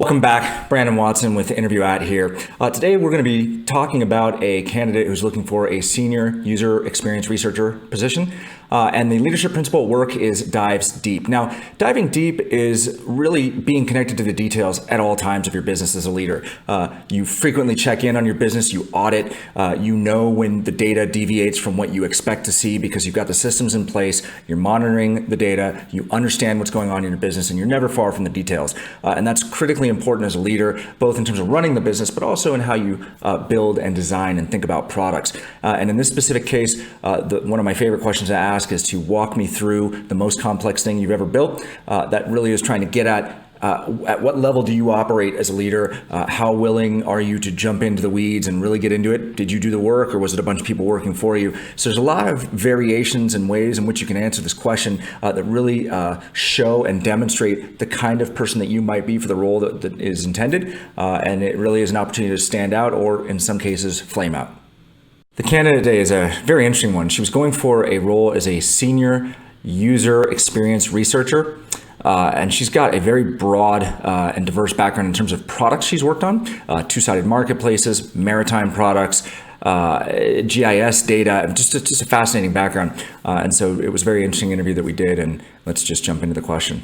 Welcome back. Brandon Watson with Interview At here. Today we're going to be talking about a candidate who's looking for a senior user experience researcher position. And the leadership principle at work is dives deep. Now, diving deep is really being connected to the details at all times of your business as a leader. You frequently check in on your business, you audit, you know when the data deviates from what you expect to see because you've got the systems in place, you're monitoring the data, you understand what's going on in your business, and you're never far from the details. And that's critically important as a leader, both in terms of running the business, but also in how you build and design and think about products. And in this specific case, one of my favorite questions to ask is to walk me through the most complex thing you've ever built. That really is trying to get at what level do you operate as a leader? How willing are you to jump into the weeds and really get into it? Did you do the work, or was it a bunch of people working for you? So there's a lot of variations and ways in which you can answer this question that really show and demonstrate the kind of person that you might be for the role that is intended. And it really is an opportunity to stand out, or in some cases, flame out. The candidate today is a very interesting one. She was going for a role as a senior user experience researcher. And she's got a very broad and diverse background in terms of products she's worked on, two-sided marketplaces, maritime products, GIS data, just a fascinating background. And so it was a very interesting interview that we did, and let's just jump into the question.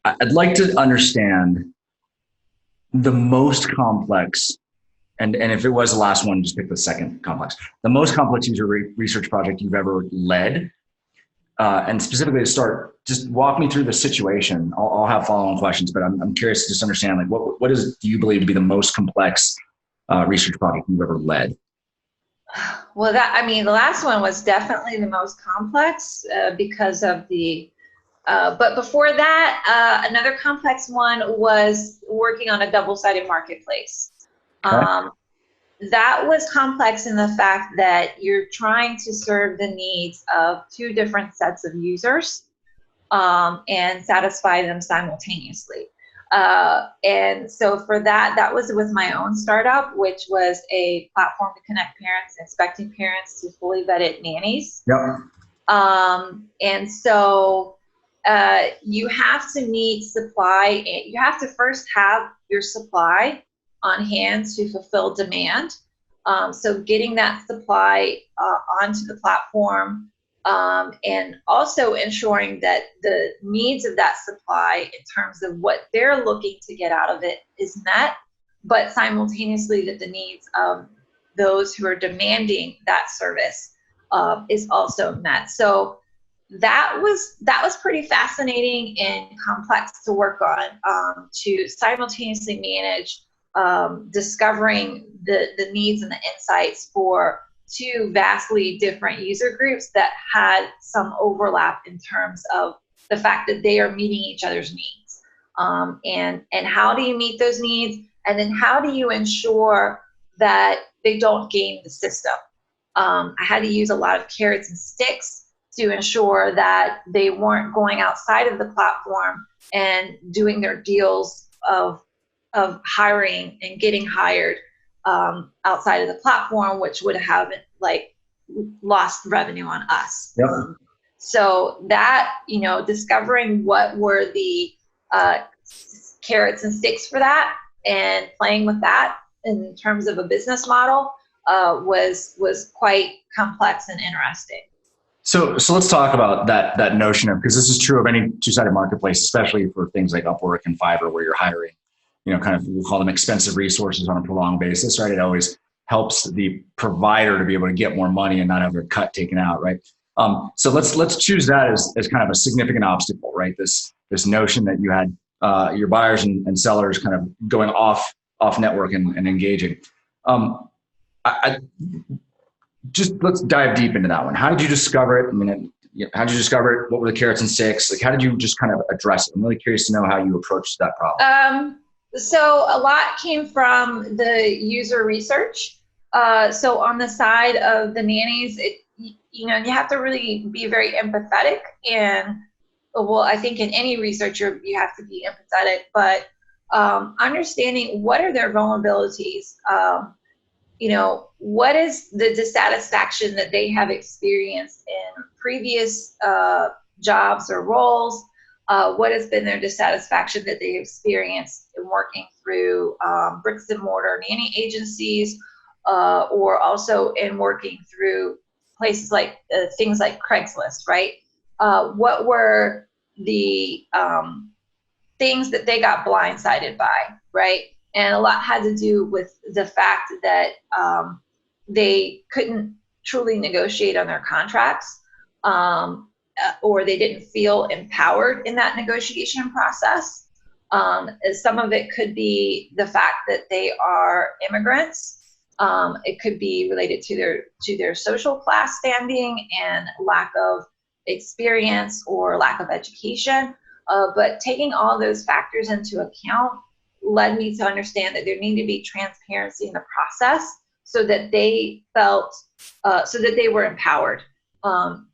I'd like to understand the most complex, and if it was the last one, just pick the second complex, the most complex user research project you've ever led. And specifically to start, just walk me through the situation. I'll have follow-on questions, but I'm curious to just understand, like, what do you believe to be the most complex research project you've ever led? Well, the last one was definitely the most complex because of but before that, another complex one was working on a double-sided marketplace. Okay. That was complex in the fact that you're trying to serve the needs of two different sets of users and satisfy them simultaneously. And so for that was with my own startup, which was a platform to connect parents, expecting parents to fully vetted nannies. Yep. And so you have to meet supply. You have to first have your supply on hand to fulfill demand. So getting that supply onto the platform and also ensuring that the needs of that supply in terms of what they're looking to get out of it is met, but simultaneously that the needs of those who are demanding that service is also met. So that was pretty fascinating and complex to work on, to simultaneously manage discovering the needs and the insights for two vastly different user groups that had some overlap in terms of the fact that they are meeting each other's needs. And how do you meet those needs? And then how do you ensure that they don't game the system? I had to use a lot of carrots and sticks to ensure that they weren't going outside of the platform and doing their deals of hiring and getting hired outside of the platform, which would have lost revenue on us. Yep. So that, discovering what were the carrots and sticks for that and playing with that in terms of a business model was quite complex and interesting. So let's talk about that notion of, because this is true of any two-sided marketplace, especially for things like Upwork and Fiverr, where you're hiring, kind of, we'll call them expensive resources on a prolonged basis, right? It always helps the provider to be able to get more money and not have their cut taken out, right? So let's choose that as kind of a significant obstacle, right? This notion that you had your buyers and sellers kind of going off network and engaging. Let's dive deep into that one. How did you discover it? How did you discover it? What were the carrots and sticks? Like, how did you just kind of address it? I'm really curious to know how you approached that problem. So a lot came from the user research. So on the side of the nannies, you have to really be very empathetic. And I think in any research, you have to be empathetic, but understanding what are their vulnerabilities, what is the dissatisfaction that they have experienced in previous jobs or roles, what has been their dissatisfaction that they experienced in working through bricks and mortar nanny agencies, or also in working through places like things like Craigslist, right? What were the things that they got blindsided by, right? And a lot had to do with the fact that they couldn't truly negotiate on their contracts, or they didn't feel empowered in that negotiation process. Some of it could be the fact that they are immigrants. It could be related to their social class standing and lack of experience or lack of education. But taking all those factors into account led me to understand that there needed to be transparency in the process so that they felt, so that they were empowered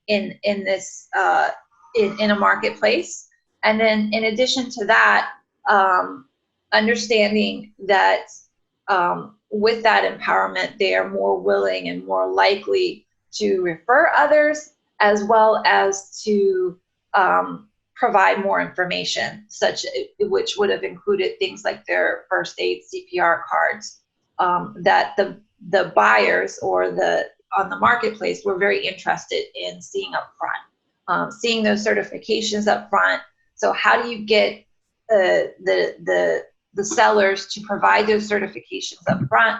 in this in a marketplace. And then in addition to that, understanding that with that empowerment, they are more willing and more likely to refer others, as well as to provide more information, which would have included things like their first aid CPR cards, that the buyers or on the marketplace were very interested in seeing up front, seeing those certifications up front. So how do you get the sellers to provide those certifications up front?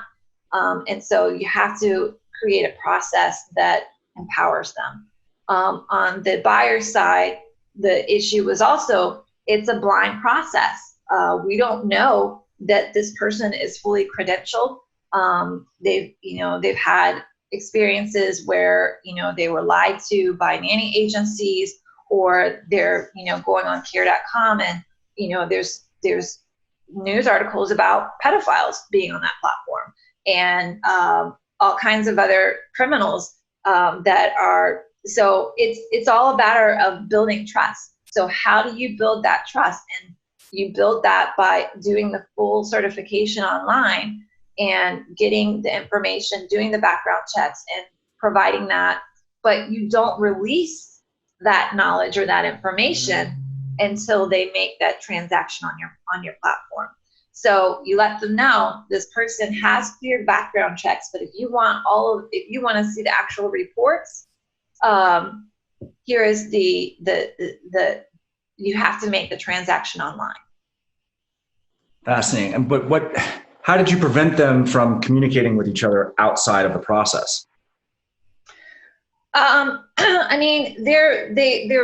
And so you have to create a process that empowers them. On the buyer side, the issue was also, it's a blind process. We don't know that this person is fully credentialed. They've had experiences where, they were lied to by nanny agencies, or they're, going on care.com and, there's news articles about pedophiles being on that platform, and all kinds of other criminals that are. So it's all a matter of building trust. So how do you build that trust? And you build that by doing the full certification online and getting the information, doing the background checks and providing that. But you don't release that knowledge or that information until they make that transaction on your platform. So you let them know this person has cleared background checks, but if you want to see the actual reports, here is the you have to make the transaction online. Fascinating. But how did you prevent them from communicating with each other outside of the process? I mean, there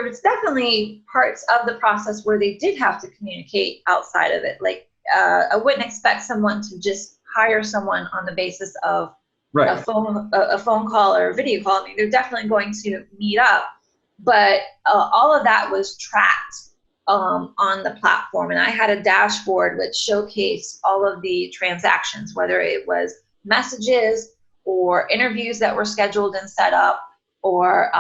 was definitely parts of the process where they did have to communicate outside of it. Like, I wouldn't expect someone to just hire someone on the basis of right. a phone call or a video call. I mean, they're definitely going to meet up, but all of that was tracked on the platform. And I had a dashboard which showcased all of the transactions, whether it was messages or interviews that were scheduled and set up, or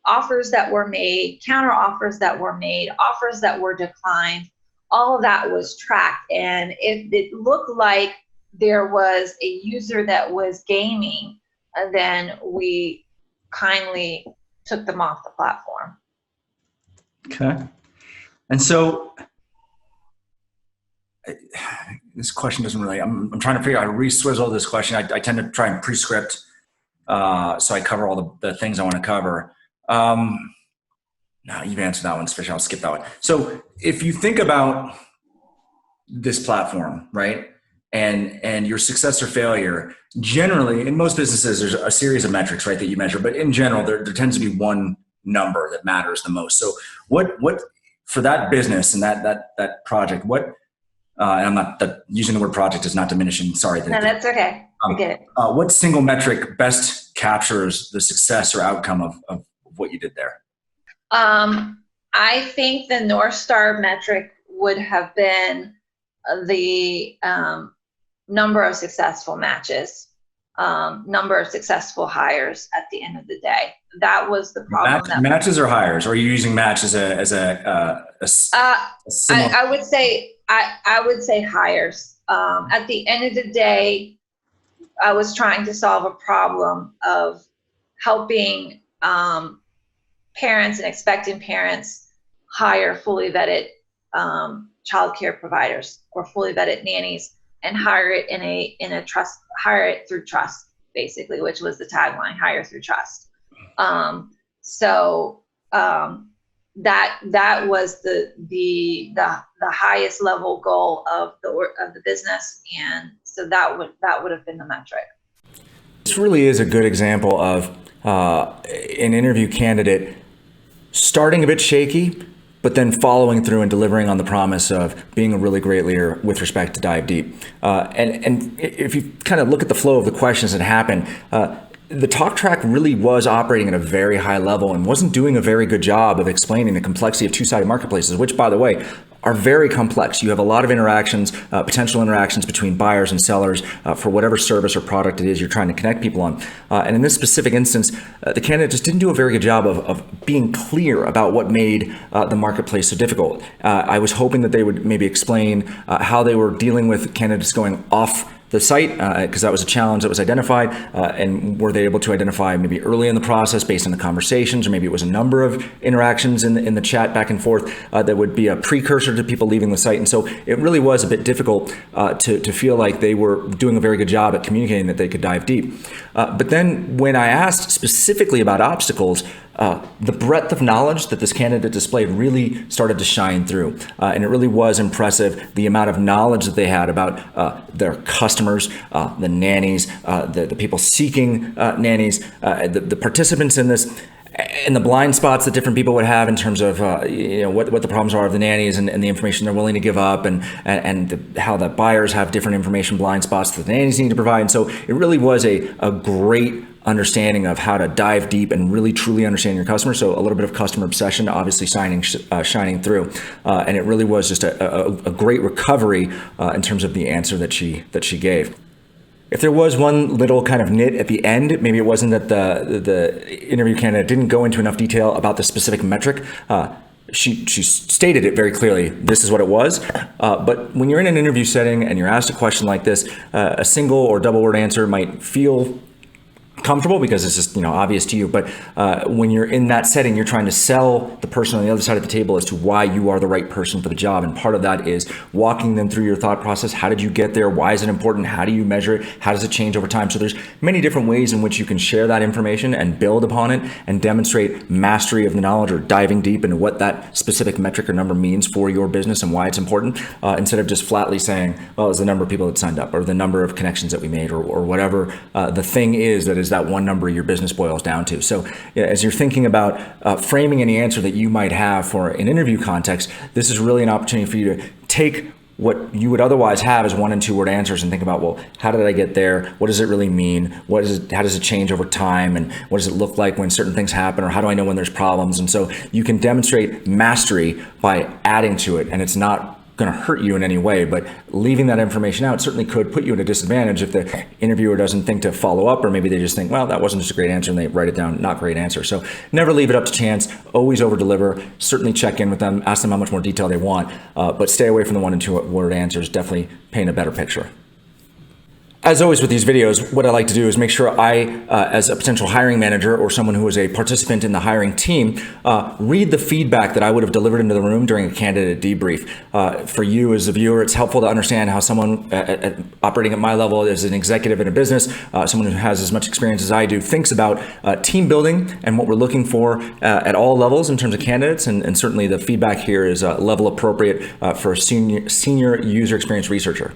offers that were made, counter offers that were made, offers that were declined. All of that was tracked. And if it looked like there was a user that was gaming, then we kindly took them off the platform. Okay. And so this question doesn't really, I'm trying to figure out how to re-swizzle this question. I tend to try and pre-script, so I cover all the things I want to cover. No, you've answered that one, especially I'll skip that one. So if you think about this platform, right, and your success or failure, generally in most businesses, there's a series of metrics, right, that you measure, but in general, there tends to be one number that matters the most. So what for that business and that project, and I'm not using the word project is not diminishing. Sorry. No, that's okay. I get it. What single metric best captures the success or outcome of what you did there? I think the North Star metric would have been the number of successful matches, number of successful hires at the end of the day. That was the problem. Matches or hires? Or are you using match as a I would say hires. At the end of the day, I was trying to solve a problem of helping parents and expectant parents hire fully vetted childcare providers or fully vetted nannies, and hire it hire it through trust, basically, which was the tagline: hire through trust. That was the highest level goal of the business, and so that would have been the metric. This really is a good example of an interview candidate starting a bit shaky, but then following through and delivering on the promise of being a really great leader with respect to dive deep. And if you kind of look at the flow of the questions that happened, the talk track really was operating at a very high level and wasn't doing a very good job of explaining the complexity of two-sided marketplaces, which, by the way, are very complex. You have a lot of interactions, potential interactions between buyers and sellers for whatever service or product it is you're trying to connect people on. And in this specific instance, the candidate just didn't do a very good job of being clear about what made the marketplace so difficult. I was hoping that they would maybe explain how they were dealing with candidates going off the site, because that was a challenge that was identified, and were they able to identify maybe early in the process based on the conversations, or maybe it was a number of interactions in the chat back and forth that would be a precursor to people leaving the site. And so it really was a bit difficult to feel like they were doing a very good job at communicating that they could dive deep. But then when I asked specifically about obstacles, the breadth of knowledge that this candidate displayed really started to shine through. And it really was impressive, the amount of knowledge that they had about their customers, the nannies, the people seeking nannies, the participants in this, and the blind spots that different people would have in terms of what the problems are of the nannies and the information they're willing to give up, and how the buyers have different information blind spots that the nannies need to provide. And so it really was a great understanding of how to dive deep and really truly understand your customer. So a little bit of customer obsession obviously shining through, and it really was just a great recovery in terms of the answer that she gave. If there was one little kind of nit at the end, maybe it wasn't that the interview candidate didn't go into enough detail about the specific metric. She stated it very clearly. This is what it was. But when you're in an interview setting and you're asked a question like this, a single or double word answer might feel comfortable because it's just obvious to you, but when you're in that setting, you're trying to sell the person on the other side of the table as to why you are the right person for the job, and part of that is walking them through your thought process. How did you get there? Why is it important? How do you measure it? How does it change over time? So there's many different ways in which you can share that information and build upon it and demonstrate mastery of the knowledge, or diving deep into what that specific metric or number means for your business and why it's important, instead of just flatly saying, well, it's the number of people that signed up, or the number of connections that we made, or whatever the thing is that is that one number your business boils down to. So as you're thinking about framing any answer that you might have for an interview context, this is really an opportunity for you to take what you would otherwise have as 1 and 2 word answers and think about, well, how did I get there? What does it really mean? How does it change over time? And what does it look like when certain things happen? Or how do I know when there's problems? And so you can demonstrate mastery by adding to it, and it's not going to hurt you in any way, but leaving that information out certainly could put you at a disadvantage if the interviewer doesn't think to follow up, or maybe they just think, well, that wasn't just a great answer, and they write it down, not great answer. So never leave it up to chance, always over deliver, certainly check in with them, ask them how much more detail they want, but stay away from the 1 and 2 word answers. Definitely paint a better picture. As always with these videos, what I like to do is make sure I, as a potential hiring manager or someone who is a participant in the hiring team, read the feedback that I would have delivered into the room during a candidate debrief. For you as a viewer, it's helpful to understand how someone operating at my level as an executive in a business, someone who has as much experience as I do, thinks about team building and what we're looking for at all levels in terms of candidates. And certainly the feedback here is level appropriate for a senior user experience researcher.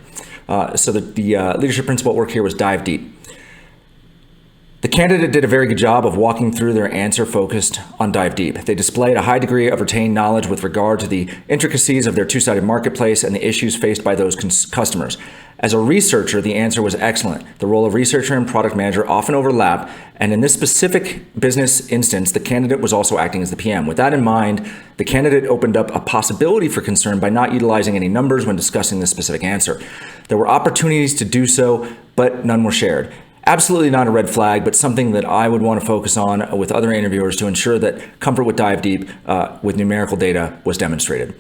So the leadership principle at work here was dive deep. The candidate did a very good job of walking through their answer focused on dive deep. They displayed a high degree of retained knowledge with regard to the intricacies of their two-sided marketplace and the issues faced by those customers. As a researcher, the answer was excellent. The role of researcher and product manager often overlap, and in this specific business instance, the candidate was also acting as the PM. With that in mind, the candidate opened up a possibility for concern by not utilizing any numbers when discussing this specific answer. There were opportunities to do so, but none were shared. Absolutely not a red flag, but something that I would want to focus on with other interviewers to ensure that comfort with dive deep with numerical data was demonstrated.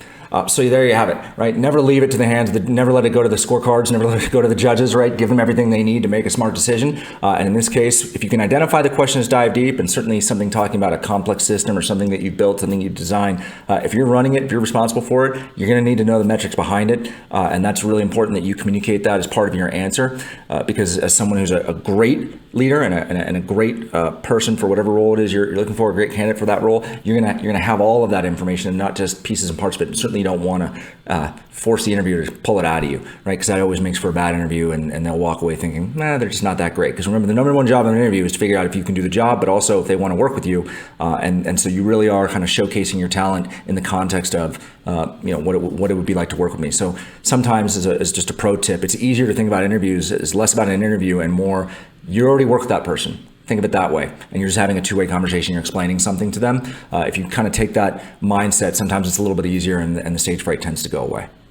So there you have it, right? Never leave it to the hands, never let it go to the scorecards, never let it go to the judges, right? Give them everything they need to make a smart decision. And in this case, if you can identify the questions, dive deep, and certainly something talking about a complex system or something that you've built, something you've designed, if you're running it, if you're responsible for it, you're going to need to know the metrics behind it. And that's really important that you communicate that as part of your answer, because as someone who's a great leader and a great person for whatever role it is you're looking for, a great candidate for that role, you're gonna have all of that information and not just pieces and parts of it. Certainly you don't want to force the interviewer to pull it out of you, right? Because that always makes for a bad interview, and they'll walk away thinking, nah, they're just not that great. Because remember, the number one job in an interview is to figure out if you can do the job, but also if they want to work with you. And so you really are kind of showcasing your talent in the context of what it would be like to work with me. So sometimes as just a pro tip, it's easier to think about interviews as less about an interview and more, you already work with that person. Think of it that way. And you're just having a two-way conversation. You're explaining something to them. If you kind of take that mindset, sometimes it's a little bit easier and the stage fright tends to go away.